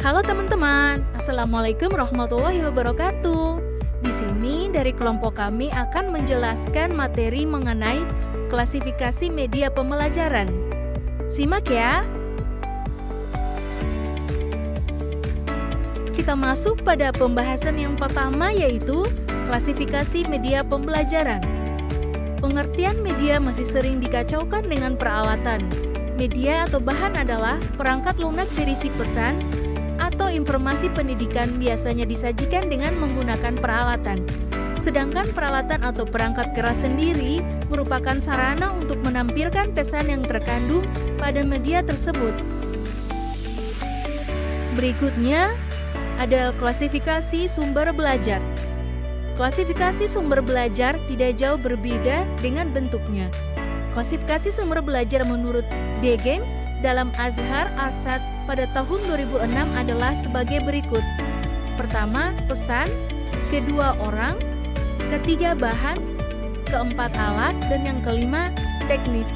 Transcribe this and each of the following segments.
Halo teman-teman, Assalamualaikum warahmatullahi wabarakatuh. Di sini dari kelompok kami akan menjelaskan materi mengenai klasifikasi media pembelajaran. Simak ya. Kita masuk pada pembahasan yang pertama, yaitu klasifikasi media pembelajaran. Pengertian media masih sering dikacaukan dengan peralatan. Media atau bahan adalah perangkat lunak berisi pesan atau informasi pendidikan, biasanya disajikan dengan menggunakan peralatan. Sedangkan peralatan atau perangkat keras sendiri merupakan sarana untuk menampilkan pesan yang terkandung pada media tersebut. Berikutnya, ada klasifikasi sumber belajar. Klasifikasi sumber belajar tidak jauh berbeda dengan bentuknya. Klasifikasi sumber belajar menurut Degen dalam Azhar Arshad pada tahun 2006 adalah sebagai berikut. Pertama, pesan. Kedua, orang. Ketiga, bahan. Keempat, alat. Dan yang kelima, teknik.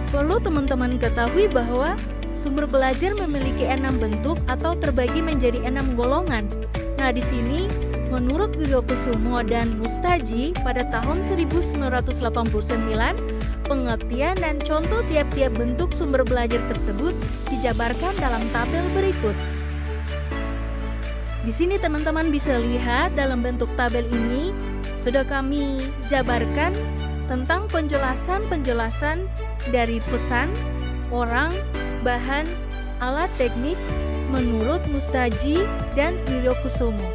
Perlu teman-teman ketahui bahwa sumber belajar memiliki 6 bentuk atau terbagi menjadi 6 golongan. Nah, di sini menurut Wiyokusumo dan Mustaji pada tahun 1989, pengertian dan contoh tiap-tiap bentuk sumber belajar tersebut dijabarkan dalam tabel berikut. Di sini teman-teman bisa lihat dalam bentuk tabel ini sudah kami jabarkan tentang penjelasan-penjelasan dari pesan, orang, bahan, alat, teknik menurut Mustaji dan Wiyokusumo.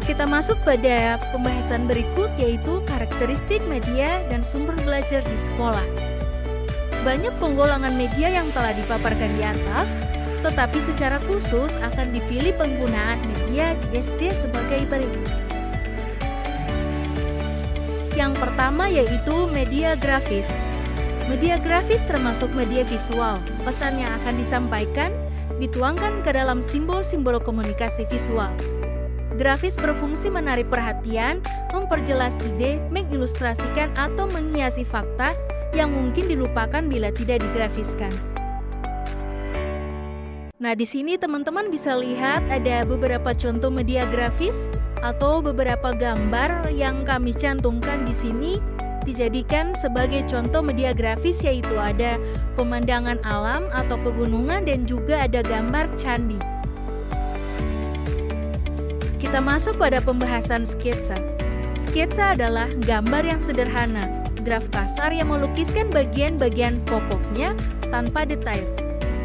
Kita masuk pada pembahasan berikut, yaitu karakteristik media dan sumber belajar di sekolah. Banyak penggolongan media yang telah dipaparkan di atas, tetapi secara khusus akan dipilih penggunaan media di SD sebagai berikut. Yang pertama yaitu media grafis. Media grafis termasuk media visual. Pesan yang akan disampaikan dituangkan ke dalam simbol-simbol komunikasi visual. Grafis berfungsi menarik perhatian, memperjelas ide, mengilustrasikan atau menghiasi fakta yang mungkin dilupakan bila tidak digrafiskan. Nah, di sini teman-teman bisa lihat ada beberapa contoh media grafis atau beberapa gambar yang kami cantumkan di sini dijadikan sebagai contoh media grafis, yaitu ada pemandangan alam atau pegunungan dan juga ada gambar candi. Kita masuk pada pembahasan sketsa. Sketsa adalah gambar yang sederhana, graf kasar yang melukiskan bagian-bagian pokoknya tanpa detail.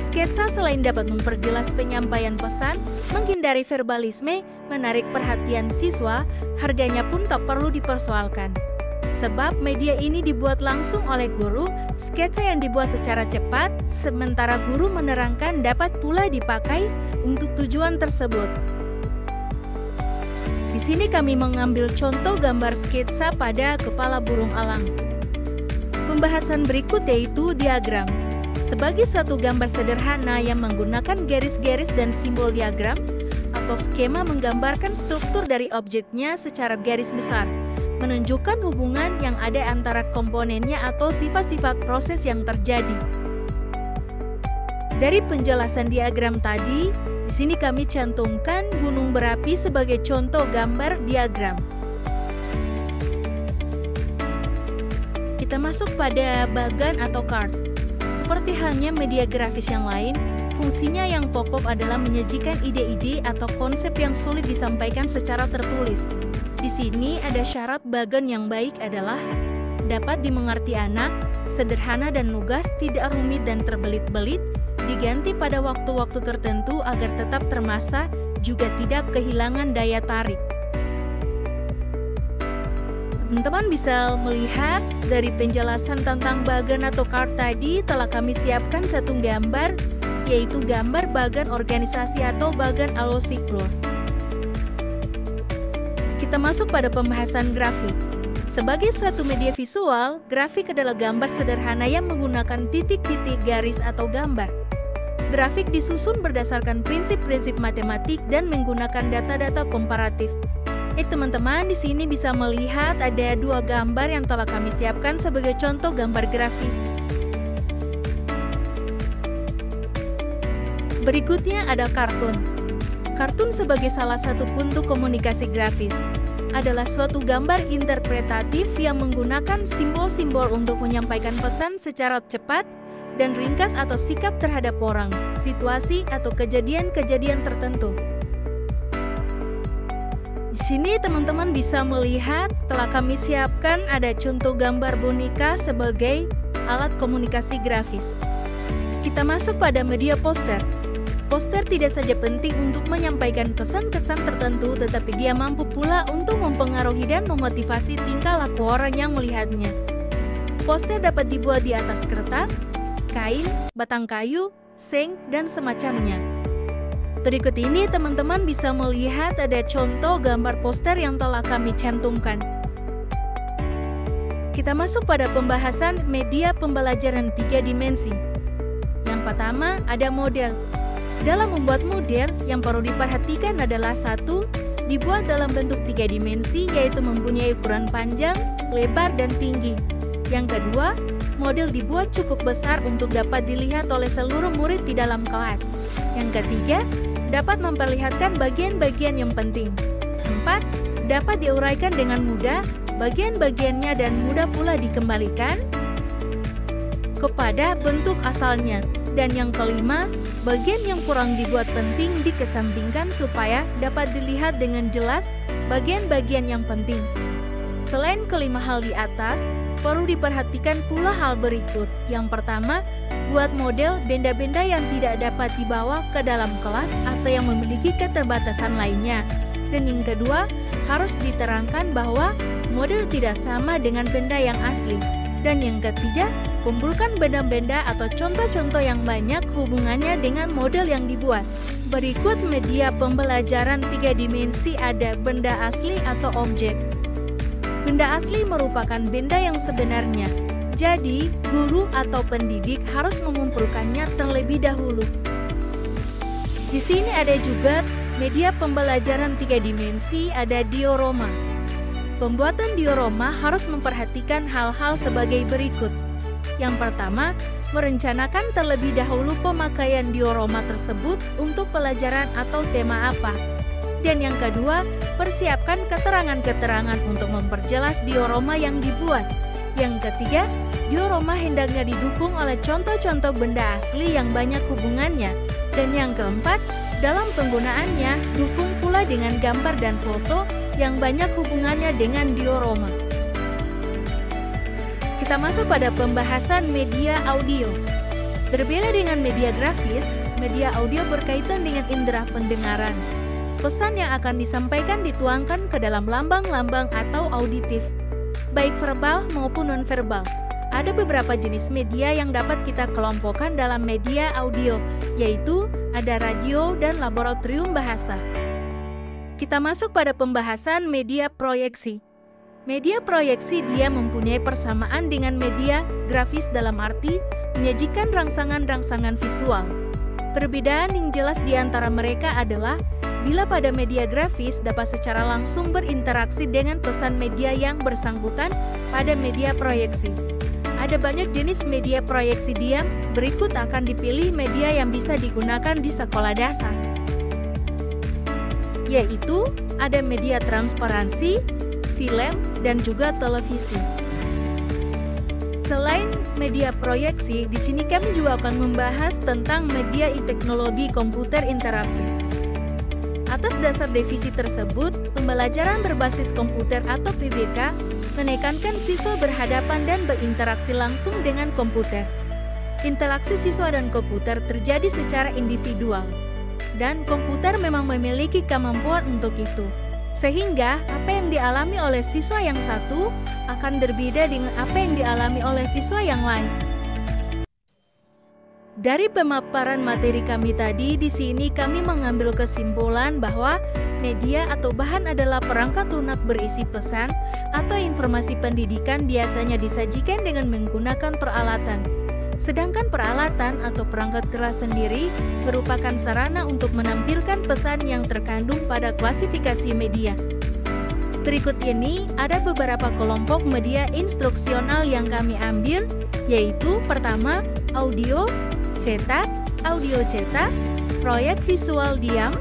Sketsa selain dapat memperjelas penyampaian pesan, menghindari verbalisme, menarik perhatian siswa, harganya pun tak perlu dipersoalkan. Sebab media ini dibuat langsung oleh guru, sketsa yang dibuat secara cepat, sementara guru menerangkan dapat pula dipakai untuk tujuan tersebut. Di sini kami mengambil contoh gambar sketsa pada kepala burung elang. Pembahasan berikut yaitu diagram. Sebagai satu gambar sederhana yang menggunakan garis-garis dan simbol diagram atau skema menggambarkan struktur dari objeknya secara garis besar, menunjukkan hubungan yang ada antara komponennya atau sifat-sifat proses yang terjadi. Dari penjelasan diagram tadi, di sini kami cantumkan gunung berapi sebagai contoh gambar diagram. Kita masuk pada bagan atau chart. Seperti halnya media grafis yang lain, fungsinya yang pokok adalah menyajikan ide-ide atau konsep yang sulit disampaikan secara tertulis. Di sini ada syarat bagan yang baik adalah dapat dimengerti anak, sederhana dan lugas, tidak rumit dan terbelit-belit, diganti pada waktu-waktu tertentu agar tetap termasa, juga tidak kehilangan daya tarik. Teman-teman bisa melihat dari penjelasan tentang bagan atau chart tadi telah kami siapkan satu gambar, yaitu gambar bagan organisasi atau bagan alosiklor. Kita masuk pada pembahasan grafik. Sebagai suatu media visual, grafik adalah gambar sederhana yang menggunakan titik-titik garis atau gambar. Grafik disusun berdasarkan prinsip-prinsip matematik dan menggunakan data-data komparatif. Teman-teman di sini bisa melihat ada dua gambar yang telah kami siapkan sebagai contoh gambar grafik. Berikutnya ada kartun. Kartun sebagai salah satu bentuk komunikasi grafis adalah suatu gambar interpretatif yang menggunakan simbol-simbol untuk menyampaikan pesan secara cepat dan ringkas atau sikap terhadap orang, situasi, atau kejadian-kejadian tertentu. Di sini teman-teman bisa melihat telah kami siapkan ada contoh gambar boneka sebagai alat komunikasi grafis. Kita masuk pada media poster. Poster tidak saja penting untuk menyampaikan kesan-kesan tertentu, tetapi dia mampu pula untuk mempengaruhi dan memotivasi tingkah laku orang yang melihatnya. Poster dapat dibuat di atas kertas, kain, batang kayu, seng, dan semacamnya. Berikut ini teman-teman bisa melihat ada contoh gambar poster yang telah kami cantumkan. Kita masuk pada pembahasan media pembelajaran 3 dimensi. Yang pertama ada model. Dalam membuat model, yang perlu diperhatikan adalah 1. Dibuat dalam bentuk 3 dimensi, yaitu mempunyai ukuran panjang, lebar, dan tinggi. Yang kedua, model dibuat cukup besar untuk dapat dilihat oleh seluruh murid di dalam kelas. Yang ketiga, dapat memperlihatkan bagian-bagian yang penting. 4. Dapat diuraikan dengan mudah, bagian-bagiannya dan mudah pula dikembalikan kepada bentuk asalnya. Dan yang kelima, bagian yang kurang dibuat penting dikesampingkan supaya dapat dilihat dengan jelas bagian-bagian yang penting. Selain kelima hal di atas, perlu diperhatikan pula hal berikut. Yang pertama, buat model benda-benda yang tidak dapat dibawa ke dalam kelas atau yang memiliki keterbatasan lainnya. Dan yang kedua, harus diterangkan bahwa model tidak sama dengan benda yang asli. Dan yang ketiga, kumpulkan benda-benda atau contoh-contoh yang banyak hubungannya dengan model yang dibuat. Berikut media pembelajaran 3 dimensi ada benda asli atau objek. Benda asli merupakan benda yang sebenarnya. Jadi, guru atau pendidik harus mengumpulkannya terlebih dahulu. Di sini ada juga media pembelajaran 3 dimensi, ada diorama. Pembuatan diorama harus memperhatikan hal-hal sebagai berikut. Yang pertama, merencanakan terlebih dahulu pemakaian diorama tersebut untuk pelajaran atau tema apa. Dan yang kedua, persiapkan keterangan-keterangan untuk memperjelas diorama yang dibuat. Yang ketiga, diorama hendaknya didukung oleh contoh-contoh benda asli yang banyak hubungannya. Dan yang keempat, dalam penggunaannya, dukung pula dengan gambar dan foto yang banyak hubungannya dengan diorama. Kita masuk pada pembahasan media audio. Berbeda dengan media grafis, media audio berkaitan dengan indera pendengaran. Pesan yang akan disampaikan dituangkan ke dalam lambang-lambang atau auditif, baik verbal maupun nonverbal. Ada beberapa jenis media yang dapat kita kelompokkan dalam media audio, yaitu ada radio dan laboratorium bahasa. Kita masuk pada pembahasan media proyeksi. Media proyeksi dia mempunyai persamaan dengan media grafis dalam arti menyajikan rangsangan-rangsangan visual. Perbedaan yang jelas di antara mereka adalah bila pada media grafis dapat secara langsung berinteraksi dengan pesan media yang bersangkutan pada media proyeksi. Ada banyak jenis media proyeksi diam, berikut akan dipilih media yang bisa digunakan di sekolah dasar. Yaitu ada media transparansi, film, dan juga televisi. Selain media proyeksi, di sini kami juga akan membahas tentang media teknologi komputer interaktif. Atas dasar divisi tersebut, pembelajaran berbasis komputer atau PBK menekankan siswa berhadapan dan berinteraksi langsung dengan komputer. Interaksi siswa dan komputer terjadi secara individual, dan komputer memang memiliki kemampuan untuk itu. Sehingga, apa yang dialami oleh siswa yang satu akan berbeda dengan apa yang dialami oleh siswa yang lain. Dari pemaparan materi kami tadi, di sini kami mengambil kesimpulan bahwa media atau bahan adalah perangkat lunak berisi pesan atau informasi pendidikan biasanya disajikan dengan menggunakan peralatan. Sedangkan peralatan atau perangkat keras sendiri merupakan sarana untuk menampilkan pesan yang terkandung pada klasifikasi media. Berikut ini ada beberapa kelompok media instruksional yang kami ambil, yaitu pertama, audio cetak, proyek visual diam,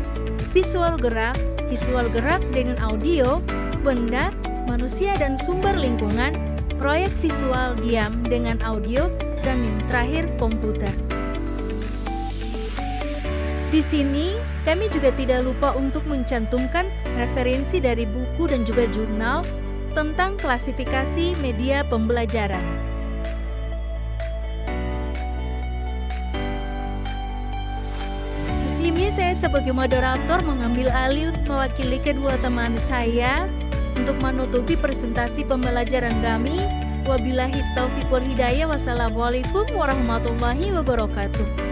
visual gerak dengan audio, benda, manusia dan sumber lingkungan, proyek visual diam dengan audio, dan yang terakhir komputer. Di sini, kami juga tidak lupa untuk mencantumkan referensi dari buku dan juga jurnal tentang klasifikasi media pembelajaran. Di sini saya sebagai moderator mengambil alih mewakili kedua teman saya untuk menutupi presentasi pembelajaran kami. Wabillahi taufiq wal hidayah. Wassalamualaikum warahmatullahi wabarakatuh.